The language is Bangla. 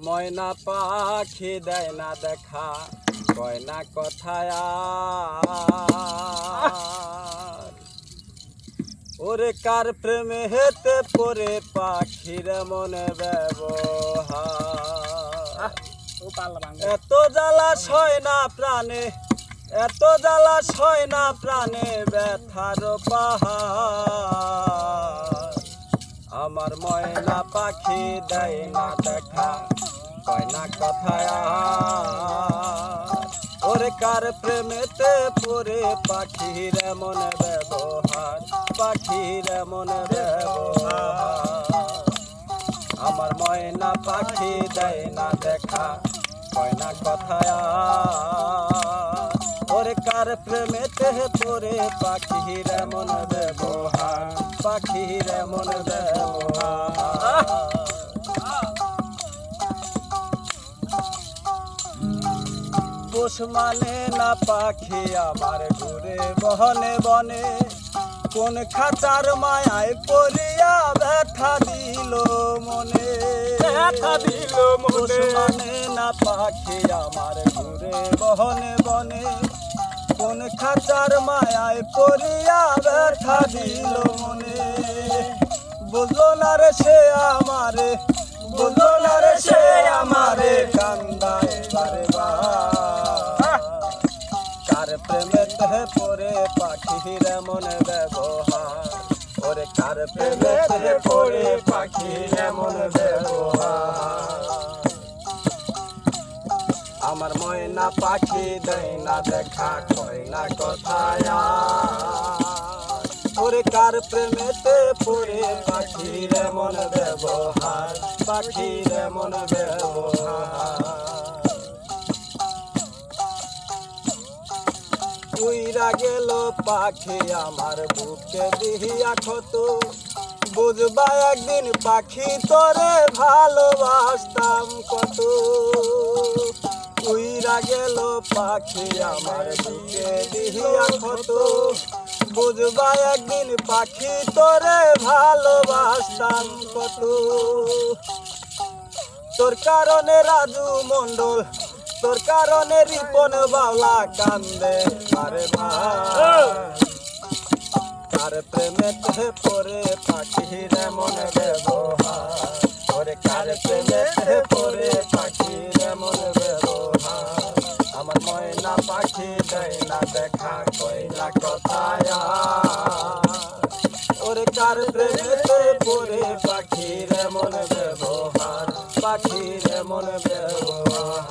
ময়না পাখি দেয় না দেখা, কয় না কথায় ওরে কার প্রেমে হেতে পরে পাখির মনে ব্যবহার। এত জ্বালা সয় না প্রাণে, এত জ্বালা সয় না প্রাণে ব্যথার পাহাড়। আমার ময়না পাখি দেয় না দেখা, কয় না কথায় ওরে কার প্রেমেতে পরে পাখির এমন ব্যবহার, পাখির এমন ব্যবহার। আমার ময়না পাখি দেয় না দেখা, কয় না কথায় ওরে কার প্রেমেতে পরে পাখির এমন ব্যবহার, পাখির এমন ব্যবহার। পোষ মানে না পাখি আমার ঘুরে বনে বনে, কোন খাঁচার মায়ায় পড়িয়া ব্যথা দিল মনে, ব্যথা দিল মনে। মানে না পাখি আমার ঘুরে বনে বনে, কোন খাঁচার মায়ায় পড়িয়া ব্যথা দিল মনে। বুঝলো না রে সে আমারে, বুঝলো না রে সে আমারে কান্দায় বারে বার। কার প্রেমেতে পরে পাখির এমন ব্যবহার, ওরে কার প্রেমেতে পরে পাখির এমন ব্যবহার। আমার ময়না পাখি দেয় না দেখা, কয় না কথায় ওরে কার প্রেমেতে পরে পাখির এমন ব্যবহার, পাখির এমন ব্যবহার। উইরা গেল পাখি আমার বুকে দিহিয়া ক্ষত, বুঝবা একদিন পাখি তোরে ভালোবাসতাম কত। উইরা গেল পাখি আমার বুকে দিহিয়া ক্ষত, বুঝবা একদিন পাখি তোরে ভালোবাসতাম কত। তোর কারণে রাজু মন্ডল, তোর কারণে রিপন বাউলা কান্দে আরে ভাই। কার প্রেমেতে পরে পাখির এমন ব্যবহার, ওরে কার প্রেমেতে পরে পাখির এমন ব্যবহার। আমার ময়না পাখি দেয় না দেখা, কয় না কথায় ওরে কার প্রেমেতে পরে পাখির এমন ব্যবহার, পাখির এমন ব্যবহার।